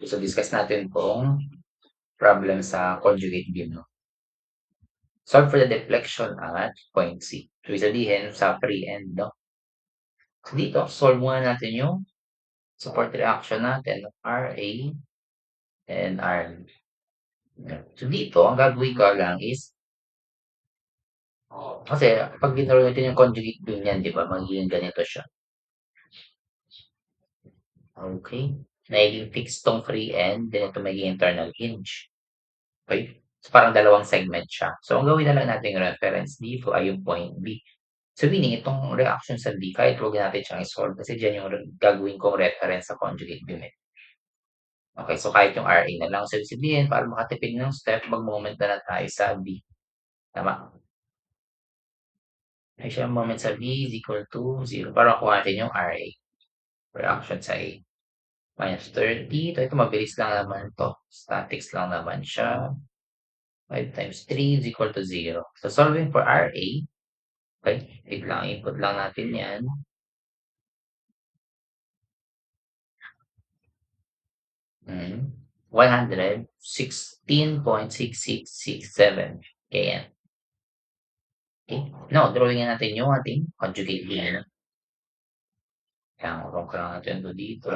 So, discuss natin tong problem sa conjugate beam, no? Solve for the deflection at point C. So, ibig sabihin, sa free end, no? So, dito, solve muna natin yung support reaction natin, RA and R. So, dito, ang gagawin ko lang is, kasi pag ginaro natin yung conjugate beam yan, di ba, magiging ganito siya. Okay? Nagiging fixed tong free end, then ito magiging internal hinge. Okay? So, parang dalawang segment siya. So, ang gawin na lang natin yung reference dito ay yung point B. So, meaning itong reaction sa D, kahit huwag natin siyang i-solve kasi dyan yung gagawin kong reference sa conjugate beam. Okay, so kahit yung RA na lang. So, ibig sabihin, para makatipid ng step, mag-moment na lang tayo sa B. Tama? Ay siya moment sa B is equal to 0. Para makuha natin yung RA. Reaction sa A. Minus 30. Ito mabilis lang naman to. Statics lang naman siya. 5 times 3 is equal to 0. So, solving for RA, okay, wait lang, input lang natin yan. 116.6667 kN. Okay. Now, drawing natin yung ating conjugate beam. Kaya urong ko lang natin ito dito.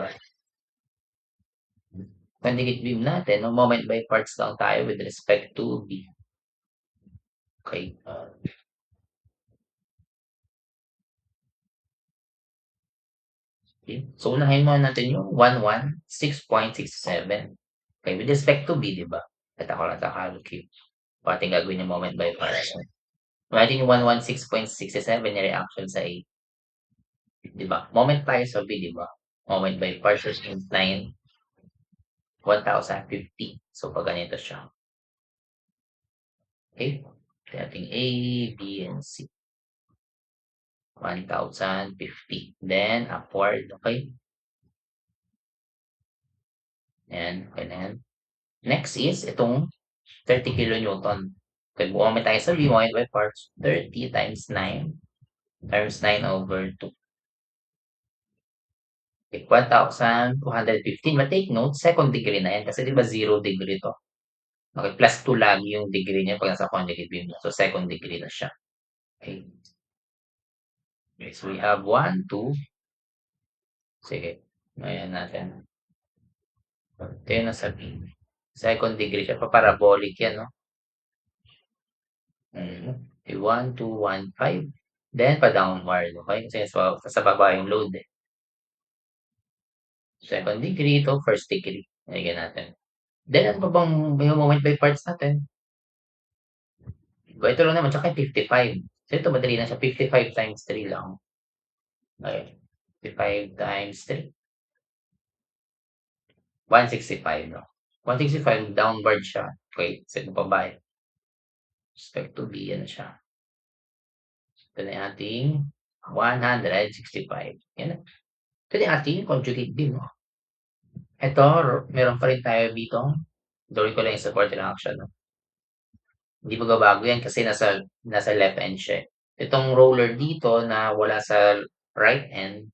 Conjugate beam natin, no, moment by parts lang tayo with respect to B. Okay. Okay. So, unahin muna natin yung 116.67. Okay, with respect to B, di ba? At ako lang takalocate. Pating gagawin yung moment by parts. Imagine yung 116.67 yung reaction sa A. Di ba? Moment tayo sa B, di ba? Moment by parts means 1,050. So, pag ganito siya. Okay? Ito ating A, B, and C. 1,050. Then, upward. Okay? Ayan. Okay na yan. Next is, itong 30 kilonewton. Okay, buwan tayo sa B, moment by parts. 30 times 9 times 9 over 2. Okay, 1,215. But take note, second degree na yan. Kasi di ba 0 degree to? Okay, plus 2 lagi yung degree niya pag nasa conjugate beam. So, second degree na siya. Okay. Okay, so we have 1, 2. Sige. Ayan natin. Ito yung nasa B. Second degree siya. Parabolic yan, no? 1, 2, 1, 5. Then, pa-downward. Okay? Kasi sa baba yung load eh. Second degree to first degree. Nalagyan natin. Then, ano pa bang yung moment by parts natin? Ito lang naman. Tsaka 55. So, ito madali na siya. 55 times 3 lang. Okay. 55 times 3. 165, no? 165, downward siya. Okay. So, ito pa ba eh? Respect to B, yan siya. Ito na yung ating 165. Yan na. Ito na yung ating conjugate beam, no? Ito, meron pa rin tayo dito. Drawing ko lang yung support reaction, no? Hindi magbabago yan kasi nasa left end siya. Itong roller dito na wala sa right end,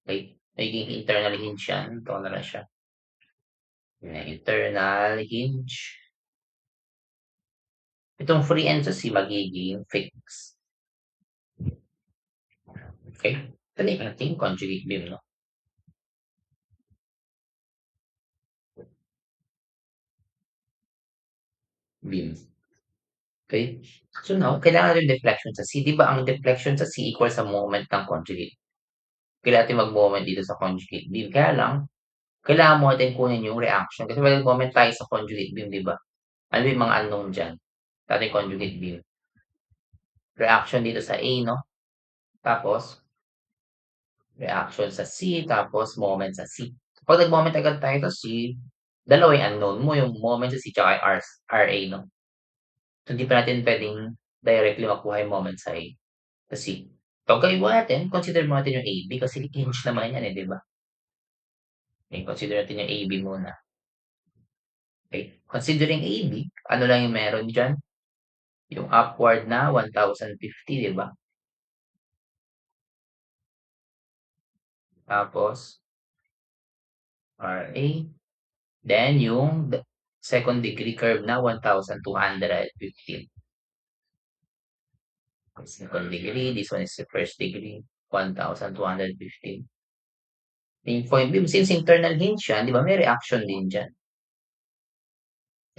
okay, magiging internal hinge yan. Ito na lang siya. Internal hinge. Itong free end sa C magiging fixed. Okay? Ito na yung ating conjugate beam, no? Beam. Okay? So now, kailangan natin deflection sa C. Di ba ang deflection sa C equal sa moment ng conjugate? Kailangan natin mag-moment dito sa conjugate beam. Kaya lang, kailangan mo natin kunin yung reaction. Kasi pag moment tayo sa conjugate beam, di ba? Ano yung mga unknown dyan? Sa ating conjugate beam. Reaction dito sa A, no? Tapos, reaction sa C, tapos moment sa C. Pag nag-moment agad tayo sa C, dalawa yung unknown mo, yung moment sa C tsaka yung RA, no? So, hindi pa natin pwedeng directly makuha yung moment sa A. Sa C. So, gawin mo natin, consider mo natin yung AB kasi hinge naman yan eh, di ba? Okay, consider natin yung AB muna. Okay, considering AB, ano lang yung meron dyan? Yung upward na 1,050, di ba? Tapos, RA, Then yung second degree curve na 1,215. Second degree, this one is the first degree, 1,215. Yung point beam, since internal hinge yan, di ba may reaction din dyan.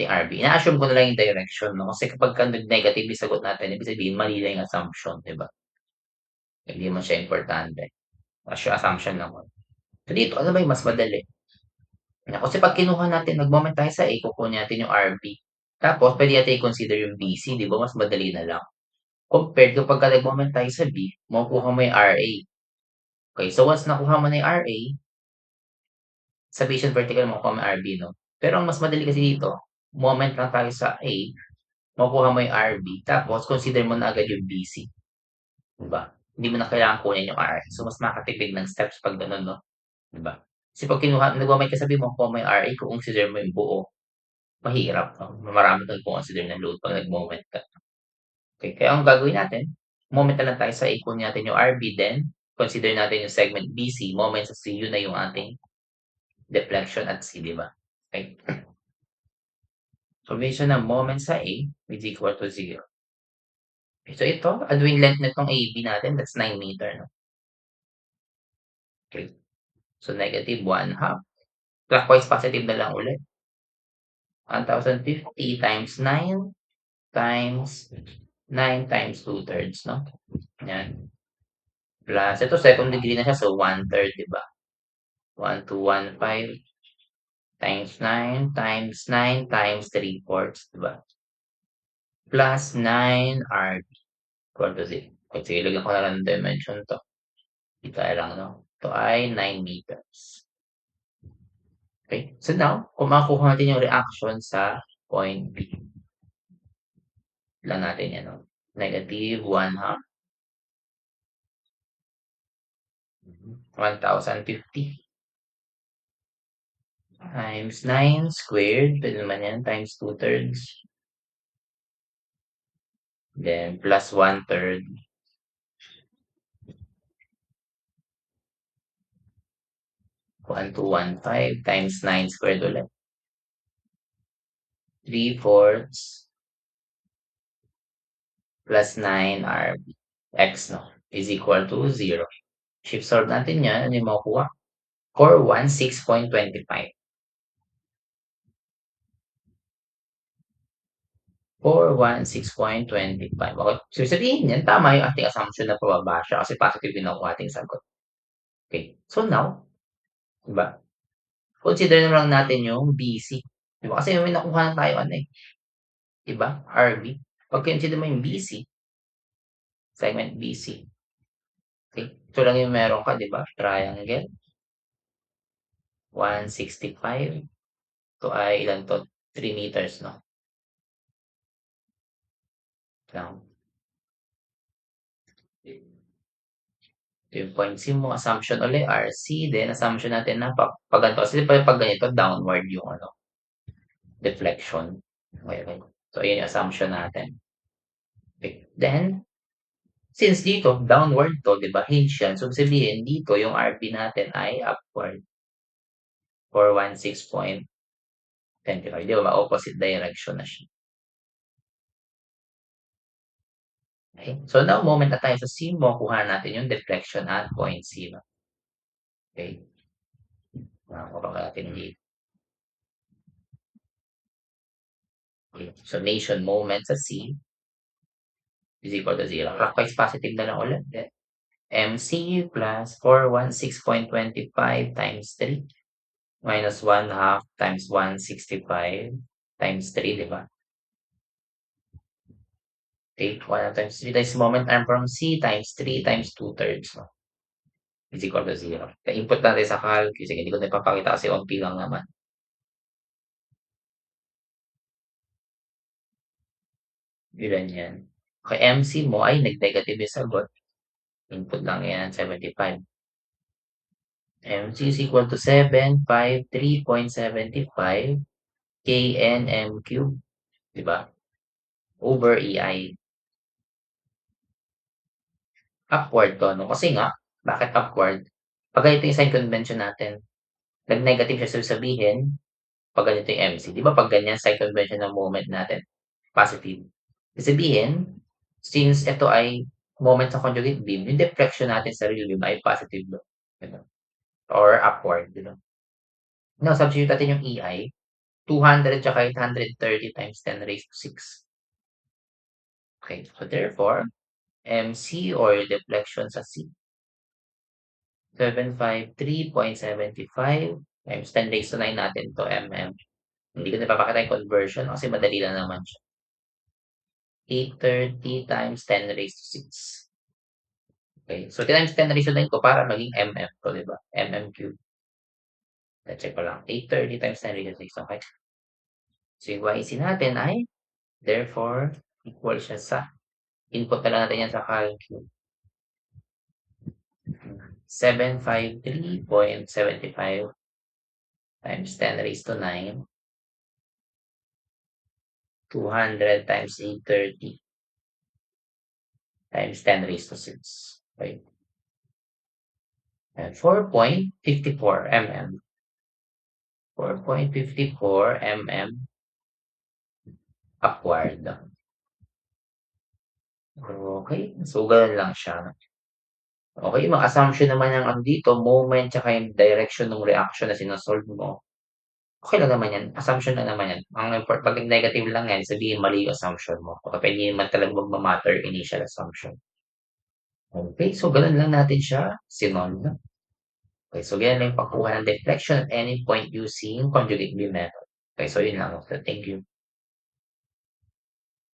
Yung RB. Ina-assume ko na lang yung direction, no? Kasi kapag negative yung sagot natin, ibig sabihin, mali lang yung assumption, di ba? Hindi mo siya importante. Assumption lang. So dito, ano ba yung mas madali? Kasi pag kinuha natin, nag-moment tayo sa A, kukunin natin yung RB. Tapos, pwede natin i-consider yung BC, di ba? Mas madali na lang. Compared kapag nag-moment tayo sa B, makukuha mo yung RA. Okay, so once nakuha mo na yung RA, sa Bayesian vertical makukuha mo yung RB, no? Pero ang mas madali kasi dito, moment lang tayo sa A, makukuha mo yung RB, tapos consider mo na agad yung BC. Diba? Hindi mo na kailangan kunin yung RA. So, mas makatipid ng steps pag ganun, no? Diba? Kasi pag kinuha, nag-moment ka sabi mo, kuha mo yung RA, kung consider mo yung buo, mahirap, no? Marami kang consider na load pag nag-moment ka. Okay, kaya ang gagawin natin, moment na lang tayo sa A, kunin natin yung RB, then consider natin yung segment BC, moment sa C, yun na yung ating deflection at C, di ba? Okay. Summation ng moment sa A is equal to 0. So ito, ano yung length nitong AB natin? That's 9 meter, no? Okay. So negative 1/2. Clockwise positive na lang ulit. 1,050 times 9 times 9 times 2/3, no? Yan. Plus, ito second degree na siya, so 1/3, di ba? 1,215 times 9 times 9 times 3/4, di ba? Plus 9 RB equal to 0. Okay, sige, lagyan ko na lang ng dimension to. Di kaya lang, no? Ito ay 9 meters. Okay, so now, kung makukuha natin yung reaction sa point B, lang natin yan, no? Negative 1/2, 1,050 times 9 squared, pwede naman yan, times 2/3, then plus 1/3, 1,215 times 9 squared ulit, 3/4 plus 9 RB x, no, is equal to 0. Shift solve natin yan, ano yung makukuha? 416.25. 416.25. Okay. So, sabihin niyan, tama yung ating assumption na pababa siya kasi positive din ang ating sagot. Okay. So, now, diba? Consider na lang natin yung BC. Diba? Kasi may nakuha na tayo, ano eh. Diba? RB. Pag consider mo yung BC, segment BC. Okay. Ito lang yung meron ka, diba? Triangle. 165. Ito ay ilan to? 3 meters, no? Lang. Ito yung point C mo. Assumption ulit, RC. Then, assumption natin na pag ganito. Kasi pag ganito, downward yung ano, deflection. Okay, okay. So, yun yung assumption natin. Okay. Then, since dito, downward to, di ba, hinge yan. So, sabihin, dito, yung RB natin ay upward for 16.25. Di ba, opposite direction na siya. Okay. So, now, moment na tayo sa C mo, kuha natin yung deflection at point C. No? Okay. Makakuha natin dito. Okay. So, nation moment sa C is equal to 0. Clockwise positive na lang ulit. Then, MC plus 416.25 times 3 minus 1/2 times 165 times 3, di ba? Okay, 1 times 3 times moment arm from C times 3 times 2/3, no? Is equal to 0. Input natin sa calc. Sige, hindi ko na ipapakita kasi onti lang naman. Ilan yan? Okay, MC mo ay nag-negative yung sagot. Input lang yan, 75. MC is equal to 753.75 KNM cube, di ba? Over EI. Upward to, no? Kasi nga, bakit upward? Pag ito yung sign convention natin, nag-negative siya, so sabihin, 'pag ganito yung MC. 'Di ba 'pag ganyan side convention ng moment natin, positive. Ibig sabihin, since ito ay moment sa conjugate beam, yung deflection natin sa real beam ay positive daw, gano'n or upward, gano'n. Now substitute natin yung EI, 200 tsaka 830 times 10 raised to 6. Okay, so therefore, MC or deflection sa C, 753.75 times 10 raised to 9 natin 'to mm. Hindi ko na ipapakita yung conversion kasi madali lang naman siya. 830 times 10 raised to 6. Okay, so times 10 raised to 9 ko para maging mm 'to, 'di ba? Mm cube. Na-check ko lang, 830 times 10 raised to 6, okey. So yung YC natin ay therefore equal siya sa input na lang natin yan sa calcu, 753.75 times 10 raised to 9, 200 times 830 times 10 raised to 6. Okay. And 4.54 mm. 4.54 mm upward. Okay, so gano'n lang siya. Okay, mga assumption naman yang ano dito, moment tsaka yung direction ng reaction na sino-solve mo. Okey lang naman 'yan, assumption lang naman 'yan. Ang 'pag negative lang 'yan, sabihin mali yung assumption mo o kaya hindi naman talaga magma-matter initial assumption. Okay, so gano'n lang natin siya sinolve. Okay, so ganyan lang yung pagkuha ng deflection at any point using conjugate beam method. Okay, so yun lang. So thank you.